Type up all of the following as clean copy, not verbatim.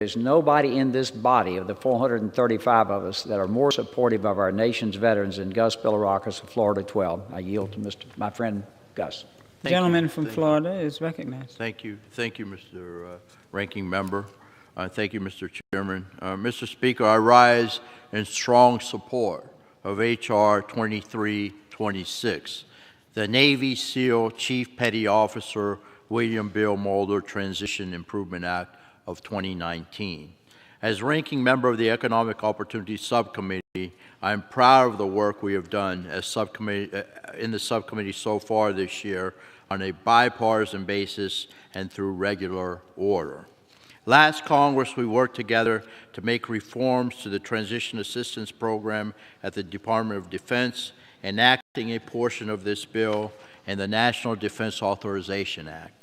There's nobody in this body of the 435 of us that are more supportive of our nation's veterans than Gus Bilirakis of Florida 12. I yield to my friend Gus. The gentleman from Florida is recognized. Thank you, Mr. Ranking Member. Thank you, Mr. Chairman. Mr. Speaker, I rise in strong support of H.R. 2326, the Navy SEAL Chief Petty Officer William Bill Mulder Transition Improvement Act of 2019. As Ranking Member of the Economic Opportunity Subcommittee, I am proud of the work we have done as in the subcommittee so far this year on a bipartisan basis and through regular order. Last Congress, we worked together to make reforms to the Transition Assistance Program at the Department of Defense, enacting a portion of this bill in the National Defense Authorization Act.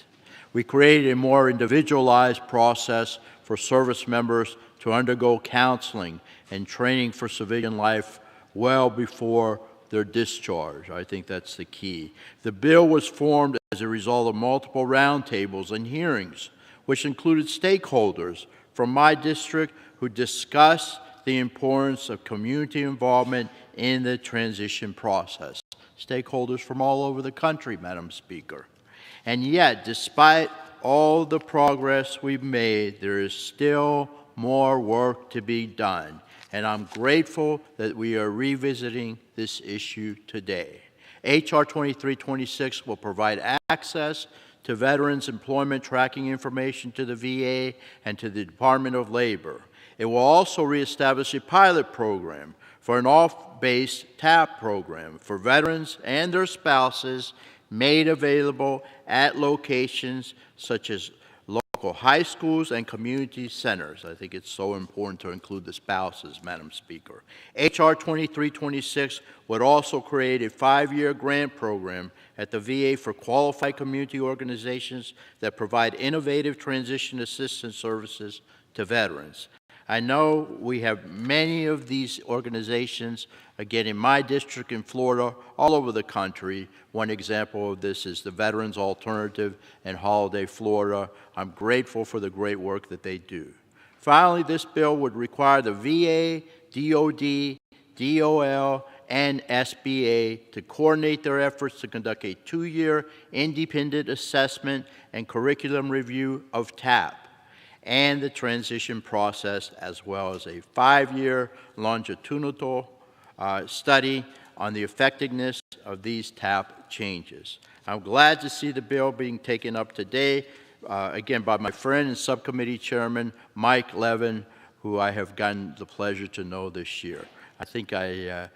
We created a more individualized process for service members to undergo counseling and training for civilian life well before their discharge. I think that's the key. The bill was formed as a result of multiple roundtables and hearings, which included stakeholders from my district who discussed the importance of community involvement in the transition process. Stakeholders from all over the country, Madam Speaker. And yet, despite all the progress we've made, there is still more work to be done. And I'm grateful that we are revisiting this issue today. H.R. 2326 will provide access to veterans' employment tracking information to the VA and to the Department of Labor. It will also reestablish a pilot program for an off-base TAP program for veterans and their spouses made available at locations such as local high schools and community centers. I think it's so important to include the spouses, Madam Speaker. H.R. 2326 would also create a 5-year grant program at the VA for qualified community organizations that provide innovative transition assistance services to veterans. I know we have many of these organizations, again, in my district in Florida, all over the country. One example of this is the Veterans Alternative in Holiday, Florida. I'm grateful for the great work that they do. Finally, this bill would require the VA, DOD, DOL, and SBA to coordinate their efforts to conduct a 2-year independent assessment and curriculum review of TAP and the transition process, as well as a 5-year longitudinal study on the effectiveness of these TAP changes. I'm glad to see the bill being taken up today, again, by my friend and subcommittee chairman, Mike Levin, who I have gotten the pleasure to know this year. I think I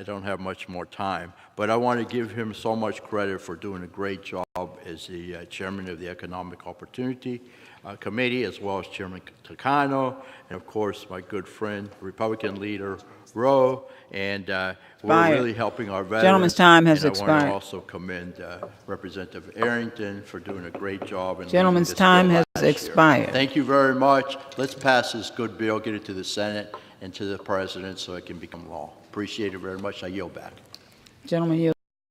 don't have much more time, but I want to give him so much credit for doing a great job as the chairman of the Economic Opportunity Committee, as well as Chairman Takano, and of course my good friend, Republican leader Rowe, and we're really helping our veterans. Gentleman's time has and expired. I want to also commend Representative Arrington for doing a great job. Gentleman's time has expired. Thank you very much. Let's pass this good bill, get it to the Senate and to the President so it can become law. Appreciate it very much. I yield back. Gentleman yield.